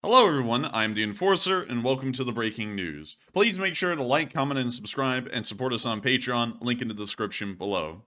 Hello everyone, I'm the Enforcer, and welcome to the breaking news. Please make sure to like, comment, and subscribe, and support us on Patreon, link in the description below.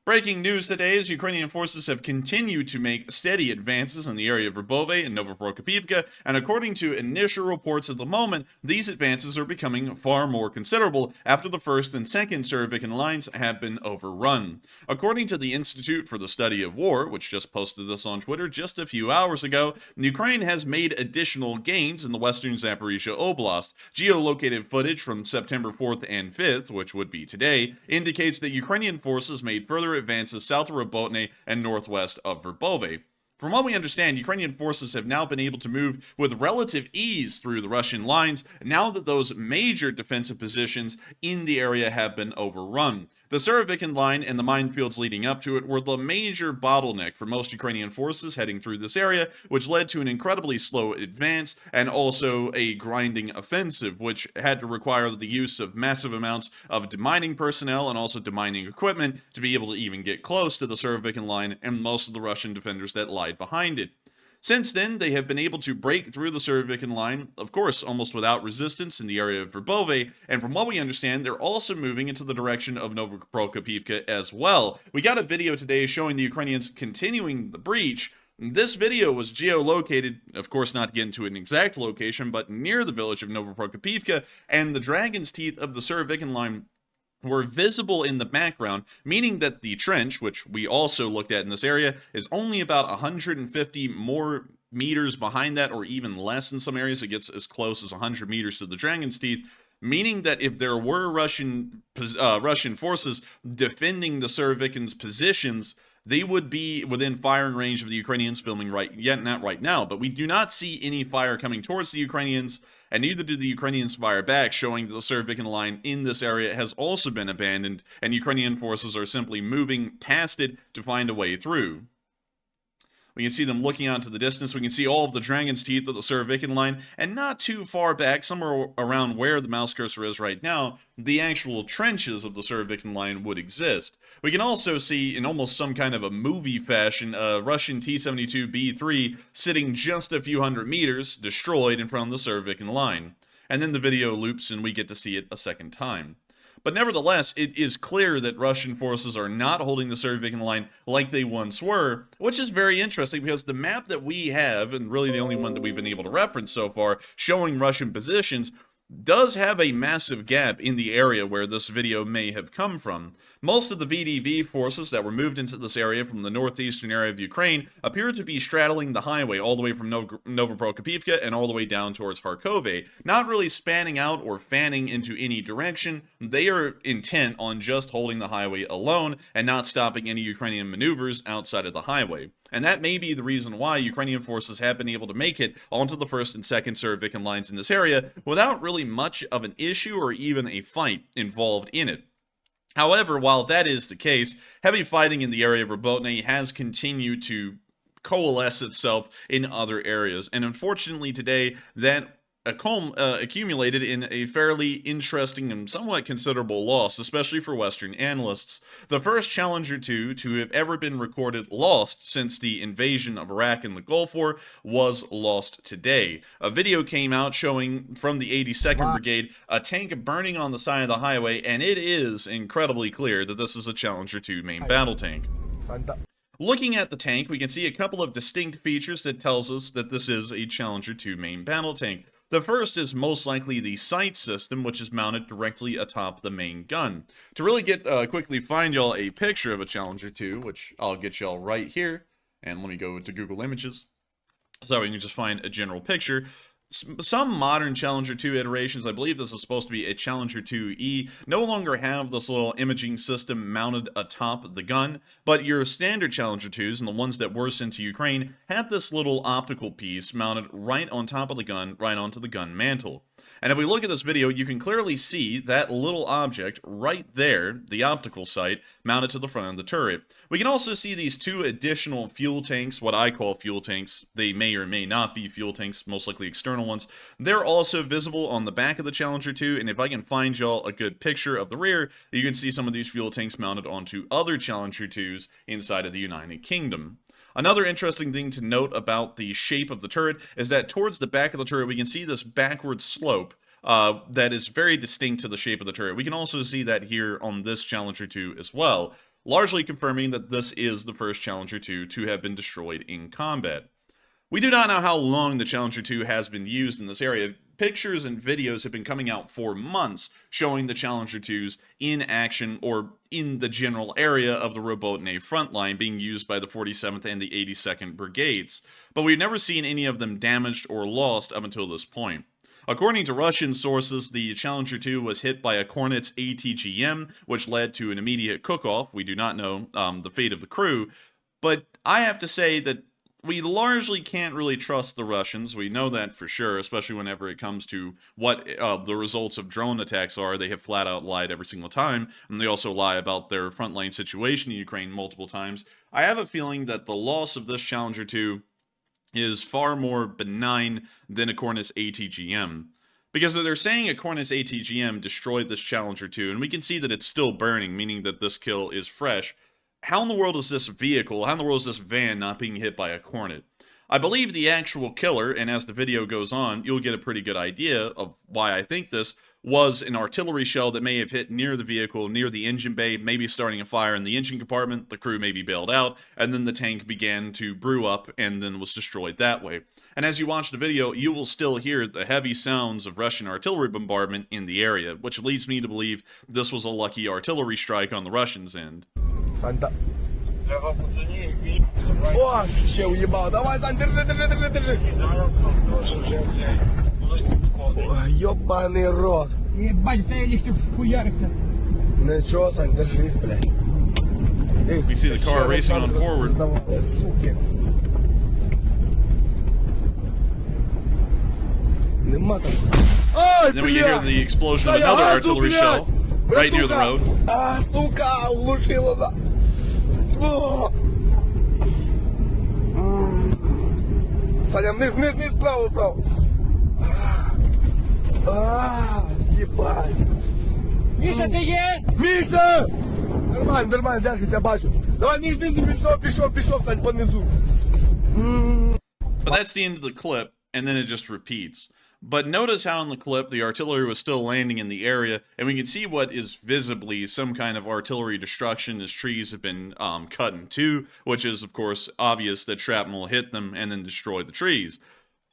Breaking news today is Ukrainian forces have continued to make steady advances in the area of Verbove and Novoprokopivka, and according to initial reports at the moment, these advances are becoming far more considerable after the first and second Surovikin lines have been overrun. According to the Institute for the Study of War, which just posted this on Twitter just a few hours ago, Ukraine has made additional gains in the western Zaporizhia Oblast. Geolocated footage from September 4th and 5th, which would be today, indicates that Ukrainian forces made further advances south of Robotyne and northwest of Verbove. From what we understand, Ukrainian forces have now been able to move with relative ease through the Russian lines now that those major defensive positions in the area have been overrun. The Surovikin line and the minefields leading up to it were the major bottleneck for most Ukrainian forces heading through this area, which led to an incredibly slow advance and also a grinding offensive, which had to require the use of massive amounts of demining personnel and also demining equipment to be able to even get close to the Surovikin line and most of the Russian defenders that lied behind it. Since then, they have been able to break through the Surovikin line, of course, almost without resistance in the area of Verbove, and from what we understand, they're also moving into the direction of Novoprokopivka as well. We got a video today showing the Ukrainians continuing the breach. This video was geolocated, of course not to get into an exact location, but near the village of Novoprokopivka, and the Dragon's Teeth of the Surovikin line were visible in the background, meaning that the trench, which we also looked at in this area, is only about 150 more meters behind that, or even less in some areas. It gets as close as 100 meters to the Dragon's Teeth, meaning that if there were Russian forces defending the Surovikin's positions, they would be within firing range of the Ukrainians filming not right now, but we do not see any fire coming towards the Ukrainians, and neither do the Ukrainians fire back, showing that the Surovikin line in this area has also been abandoned, and Ukrainian forces are simply moving past it to find a way through. We can see them looking out into the distance. We can see all of the Dragon's Teeth of the Surovikin line, and not too far back, somewhere around where the mouse cursor is right now, the actual trenches of the Surovikin line would exist. We can also see, in almost some kind of a movie fashion, a Russian T-72B3 sitting just a few hundred meters, destroyed in front of the Surovikin line. And then the video loops and we get to see it a second time. But nevertheless, it is clear that Russian forces are not holding the Surovikin line like they once were, which is very interesting because the map that we have, and really the only one that we've been able to reference so far, showing Russian positions, does have a massive gap in the area where this video may have come from. Most of the VDV forces that were moved into this area from the northeastern area of Ukraine appear to be straddling the highway all the way from Novoprokopivka and all the way down towards Kharkove, not really spanning out or fanning into any direction. They are intent on just holding the highway alone and not stopping any Ukrainian maneuvers outside of the highway. And that may be the reason why Ukrainian forces have been able to make it onto the first and second Surovikin lines in this area without really much of an issue or even a fight involved in it. However, while that is the case, heavy fighting in the area of Robotyne has continued to coalesce itself in other areas, and unfortunately today that accumulated in a fairly interesting and somewhat considerable loss, especially for Western analysts. The first Challenger 2 to have ever been recorded lost since the invasion of Iraq and the Gulf War was lost today. A video came out showing from the 82nd Brigade a tank burning on the side of the highway, and it is incredibly clear that this is a Challenger 2 main battle tank. Looking at the tank, we can see a couple of distinct features that tells us that this is a Challenger 2 main battle tank. The first is most likely the sight system, which is mounted directly atop the main gun. To really quickly find y'all a picture of a Challenger 2, which I'll get y'all right here, and let me go to Google Images, so we can just find a general picture. Some modern Challenger 2 iterations, I believe this is supposed to be a Challenger 2E, no longer have this little imaging system mounted atop the gun, but your standard Challenger 2s, and the ones that were sent to Ukraine, had this little optical piece mounted right on top of the gun, right onto the gun mantle. And if we look at this video, you can clearly see that little object right there, the optical sight, mounted to the front of the turret. We can also see these two additional fuel tanks, what I call fuel tanks. They may or may not be fuel tanks, most likely external ones. They're also visible on the back of the Challenger 2, and if I can find y'all a good picture of the rear, you can see some of these fuel tanks mounted onto other Challenger 2s inside of the United Kingdom. Another interesting thing to note about the shape of the turret is that towards the back of the turret we can see this backward slope that is very distinct to the shape of the turret. We can also see that here on this Challenger 2 as well, largely confirming that this is the first Challenger 2 to have been destroyed in combat. We do not know how long the Challenger 2 has been used in this area. Pictures and videos have been coming out for months showing the Challenger 2s in action or in the general area of the Robotyne front line being used by the 47th and the 82nd Brigades, but we've never seen any of them damaged or lost up until this point. According to Russian sources, the Challenger 2 was hit by a Kornets ATGM, which led to an immediate cook-off. We do not know the fate of the crew, but I have to say that we largely can't really trust the Russians. We know that for sure, especially whenever it comes to what the results of drone attacks are. They have flat out lied every single time, and they also lie about their frontline situation in Ukraine multiple times. I have a feeling that the loss of this Challenger 2 is far more benign than a Kornets ATGM. Because they're saying a Kornets ATGM destroyed this Challenger 2, and we can see that it's still burning, meaning that this kill is fresh. How in the world is this vehicle, how in the world is this van not being hit by a Kornet? I believe the actual killer, and as the video goes on, you'll get a pretty good idea of why I think this, was an artillery shell that may have hit near the vehicle, near the engine bay, maybe starting a fire in the engine compartment, the crew maybe bailed out, and then the tank began to brew up and then was destroyed that way. And as you watch the video, you will still hear the heavy sounds of Russian artillery bombardment in the area, which leads me to believe this was a lucky artillery strike on the Russians' end. Санька. О, ще уебал. Давай, Сань, держи. Ой, ёбаный рот. Ебать, я лихтю вхуярился. Ничего, Сань, держись, блядь. We see the car racing on forward. Суки. Нема там. Ай, And then we can hear the explosion of another artillery shell right near the road. А, сука, улучила, да. Саня, вниз, вправо. Ебать. Миша, ты є? Миша! Нормально, держись, я бачу. Давай, низ, пішов, Сань, понизу. But that's the end of the clip, and then it just repeats. But notice how in the clip the artillery was still landing in the area, and we can see what is visibly some kind of artillery destruction as trees have been cut in two, which is, of course, obvious that shrapnel hit them and then destroyed the trees.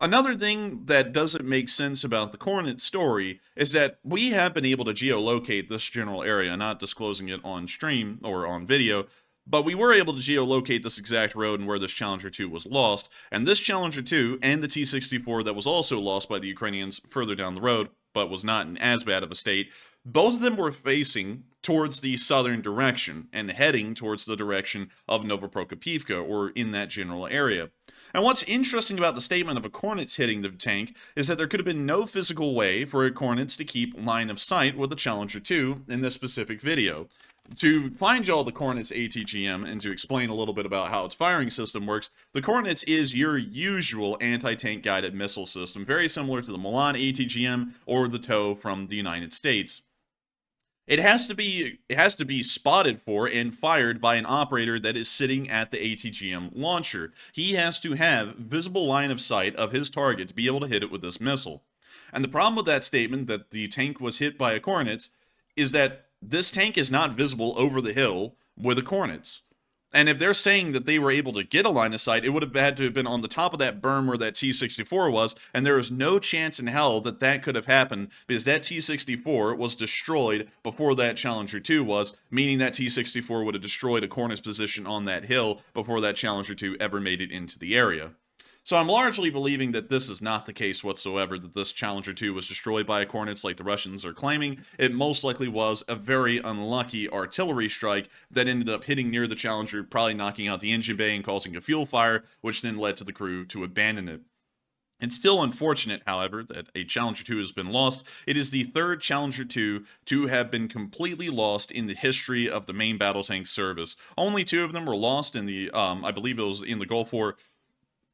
Another thing that doesn't make sense about the Kornet story is that we have been able to geolocate this general area, not disclosing it on stream or on video, but we were able to geolocate this exact road and where this Challenger 2 was lost, and this Challenger 2 and the T-64 that was also lost by the Ukrainians further down the road, but was not in as bad of a state, both of them were facing towards the southern direction and heading towards the direction of Novoprokopivka, or in that general area. And what's interesting about the statement of a Kornets hitting the tank is that there could have been no physical way for a Kornets to keep line of sight with the Challenger 2 in this specific video. To find y'all the Kornets ATGM and to explain a little bit about how its firing system works, the Kornets is your usual anti-tank guided missile system, very similar to the Milan ATGM or the TOW from the United States. It has to be spotted for and fired by an operator that is sitting at the ATGM launcher. He has to have visible line of sight of his target to be able to hit it with this missile. And the problem with that statement that the tank was hit by a Kornets is that this tank is not visible over the hill with the Kornets. And if they're saying that they were able to get a line of sight, it would have had to have been on the top of that berm where that T-64 was, and there is no chance in hell that that could have happened because that T-64 was destroyed before that Challenger 2 was, meaning that T-64 would have destroyed a Kornets position on that hill before that Challenger 2 ever made it into the area. So I'm largely believing that this is not the case whatsoever, that this Challenger 2 was destroyed by a Kornets like the Russians are claiming. It most likely was a very unlucky artillery strike that ended up hitting near the Challenger, probably knocking out the engine bay and causing a fuel fire, which then led to the crew to abandon it. It's still unfortunate, however, that a Challenger 2 has been lost. It is the third Challenger 2 to have been completely lost in the history of the main battle tank service. Only two of them were lost in the, I believe it was in the Gulf War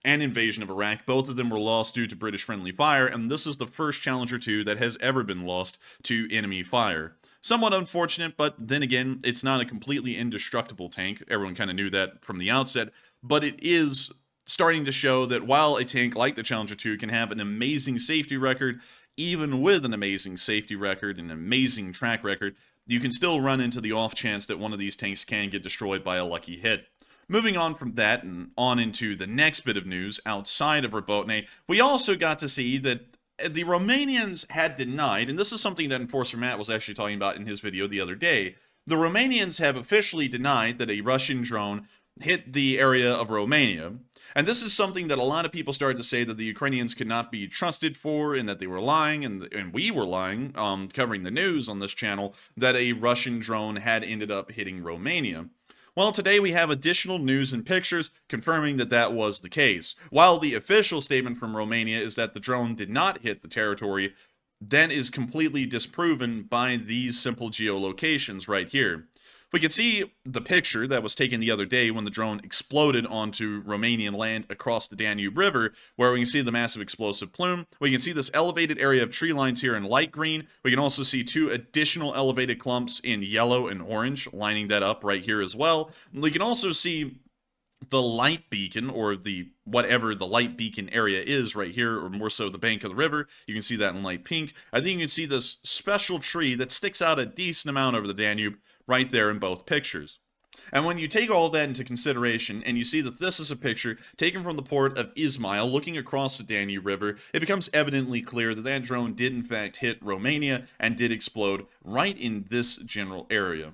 and invasion of Iraq. Both of them were lost due to British friendly fire, and this is the first Challenger 2 that has ever been lost to enemy fire. Somewhat unfortunate, but then again, it's not a completely indestructible tank. Everyone kind of knew that from the outset, but it is starting to show that while a tank like the Challenger 2 can have an amazing safety record, even with an amazing safety record and an amazing track record, you can still run into the off chance that one of these tanks can get destroyed by a lucky hit. Moving on from that and on into the next bit of news outside of Robotyne, we also got to see that the Romanians had denied, and this is something that Enforcer Matt was actually talking about in his video the other day, the Romanians have officially denied that a Russian drone hit the area of Romania. And this is something that a lot of people started to say that the Ukrainians could not be trusted for, and that they were lying, and we were lying, covering the news on this channel, that a Russian drone had ended up hitting Romania. Well, today we have additional news and pictures confirming that that was the case. While the official statement from Romania is that the drone did not hit the territory, that is completely disproven by these simple geolocations right here. We can see the picture that was taken the other day when the drone exploded onto Romanian land across the Danube River, where we can see the massive explosive plume. We can see this elevated area of tree lines here in light green. We can also see two additional elevated clumps in yellow and orange, lining that up right here as well. We can also see the light beacon, or the whatever the light beacon area is right here, or more so the bank of the river. You can see that in light pink. I think you can see this special tree that sticks out a decent amount over the Danube right there in both pictures. And when you take all that into consideration, and you see that this is a picture taken from the port of Izmail looking across the Danube River, it becomes evidently clear that that drone did in fact hit Romania and did explode right in this general area.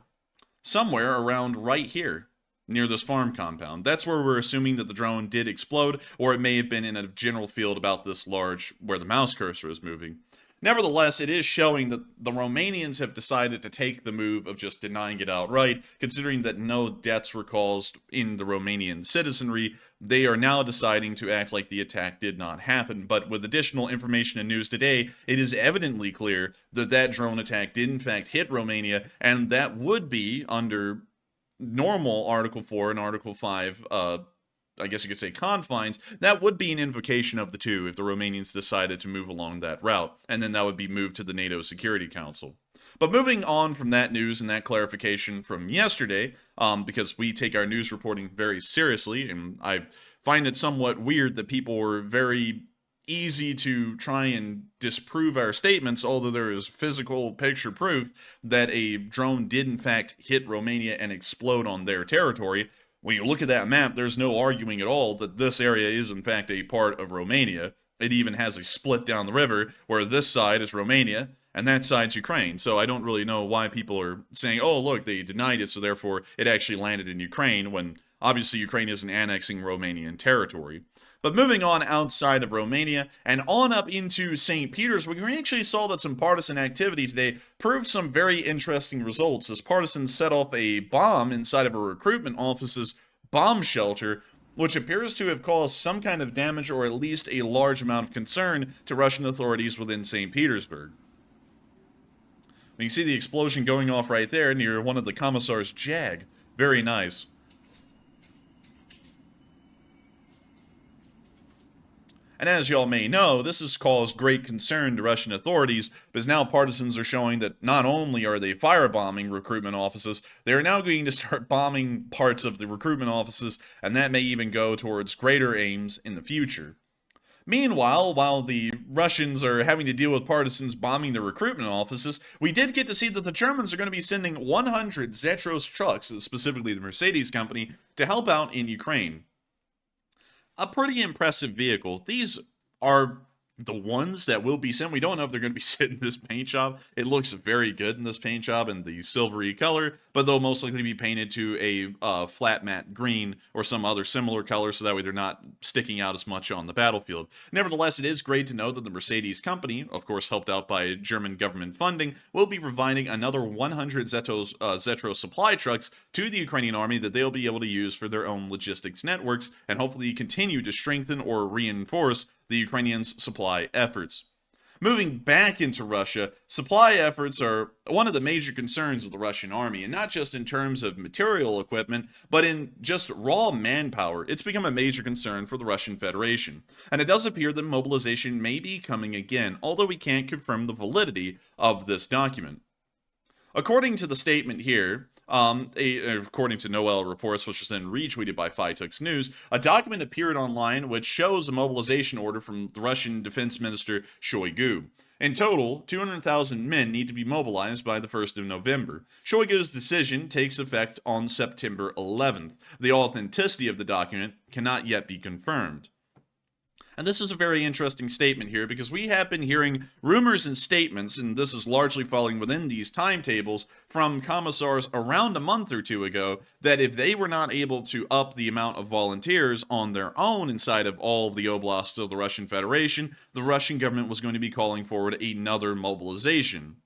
Somewhere around right here, near this farm compound. That's where we're assuming that the drone did explode, or it may have been in a general field about this large where the mouse cursor is moving. Nevertheless, it is showing that the Romanians have decided to take the move of just denying it outright, considering that no deaths were caused in the Romanian citizenry. They are now deciding to act like the attack did not happen, but with additional information and news today, it is evidently clear that that drone attack did in fact hit Romania, and that would be under normal Article 4 and Article 5, I guess you could say confines, that would be an invocation of the two if the Romanians decided to move along that route, and then that would be moved to the NATO Security Council. But moving on from that news and that clarification from yesterday, because we take our news reporting very seriously, and I find it somewhat weird that people were very easy to try and disprove our statements, although there is physical picture proof that a drone did in fact hit Romania and explode on their territory. When you look at that map, there's no arguing at all that this area is in fact a part of Romania. It even has a split down the river where this side is Romania and that side's Ukraine. So I don't really know why people are saying, oh look, they denied it, so therefore it actually landed in Ukraine, when obviously Ukraine isn't annexing Romanian territory. But moving on outside of Romania and on up into St. Petersburg, we actually saw that some partisan activity today proved some very interesting results, as partisans set off a bomb inside of a recruitment office's bomb shelter, which appears to have caused some kind of damage or at least a large amount of concern to Russian authorities within St. Petersburg. You can see the explosion going off right there near one of the commissar's Jag. Very nice. And as y'all may know, this has caused great concern to Russian authorities, because now partisans are showing that not only are they firebombing recruitment offices, they are now going to start bombing parts of the recruitment offices, and that may even go towards greater aims in the future. Meanwhile, while the Russians are having to deal with partisans bombing the recruitment offices, we did get to see that the Germans are going to be sending 100 Zetros trucks, specifically the Mercedes company, to help out in Ukraine. A pretty impressive vehicle. These are the ones that will be sent. We don't know if they're going to be sent in this paint job. It looks very good in this paint job in the silvery color, but they'll most likely be painted to a flat matte green or some other similar color, so that way they're not sticking out as much on the battlefield. Nevertheless, it is great to know that the Mercedes company, of course helped out by German government funding, will be providing another 100 Zetro supply trucks to the Ukrainian army that they'll be able to use for their own logistics networks, and hopefully continue to strengthen or reinforce the Ukrainians' supply efforts. Moving back into Russia, supply efforts are one of the major concerns of the Russian army, and not just in terms of material equipment, but in just raw manpower. It's become a major concern for the Russian Federation, and it does appear that mobilization may be coming again, although we can't confirm the validity of this document. According to the statement here, According to Noel Reports, which was then retweeted by Fytux News, a document appeared online which shows a mobilization order from the Russian Defense Minister Shoigu. In total, 200,000 men need to be mobilized by the 1st of November. Shoigu's decision takes effect on September 11th. The authenticity of the document cannot yet be confirmed. And this is a very interesting statement here because we have been hearing rumors and statements, and this is largely falling within these timetables, from commissars around a month or two ago that if they were not able to up the amount of volunteers on their own inside of all of the oblasts of the Russian Federation, the Russian government was going to be calling forward another mobilization.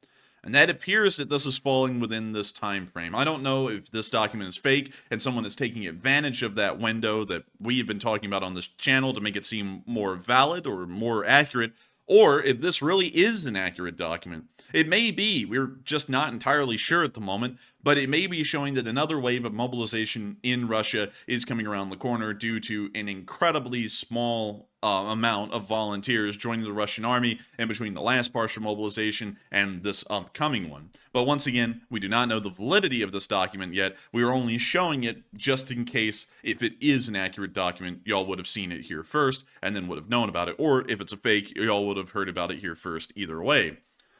And that appears that this is falling within this time frame. I don't know if this document is fake and someone is taking advantage of that window that we have been talking about on this channel to make it seem more valid or more accurate, or if this really is an accurate document. It may be, we're just not entirely sure at the moment, but it may be showing that another wave of mobilization in Russia is coming around the corner due to an incredibly small amount of volunteers joining the Russian army in between the last partial mobilization and this upcoming one. But once again, we do not know the validity of this document yet. We are only showing it just in case if it is an accurate document, y'all would have seen it here first and then would have known about it. Or if it's a fake, y'all would have heard about it here first either way.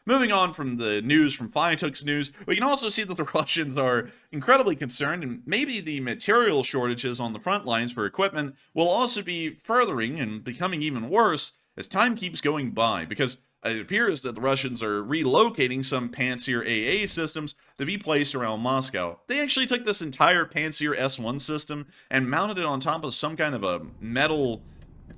Moving on from the news from Fytux News, we can also see that the Russians are incredibly concerned, and maybe the material shortages on the front lines for equipment will also be furthering and becoming even worse as time keeps going by, because it appears that the Russians are relocating some Pantsir AA systems to be placed around Moscow. They actually took this entire Pantsir S1 system and mounted it on top of some kind of a metal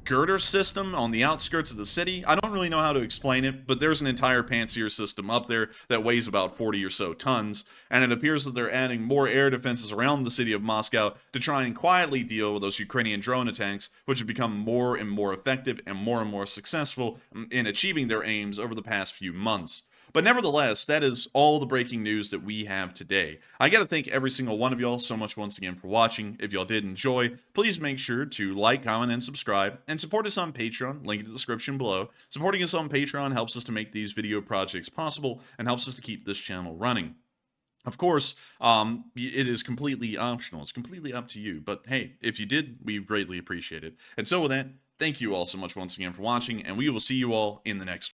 girder system on the outskirts of the city. I don't really know how to explain it, but there's an entire Pantsir system up there that weighs about 40 or so tons, and it appears that they're adding more air defenses around the city of Moscow to try and quietly deal with those Ukrainian drone attacks, which have become more and more effective and more successful in achieving their aims over the past few months. But nevertheless, that is all the breaking news that we have today. I gotta thank every single one of y'all so much once again for watching. If y'all did enjoy, please make sure to like, comment, and subscribe, and support us on Patreon, link in the description below. Supporting us on Patreon helps us to make these video projects possible, and helps us to keep this channel running. Of course, it is completely optional. It's completely up to you. But hey, if you did, we greatly appreciate it. And so with that, thank you all so much once again for watching, and we will see you all in the next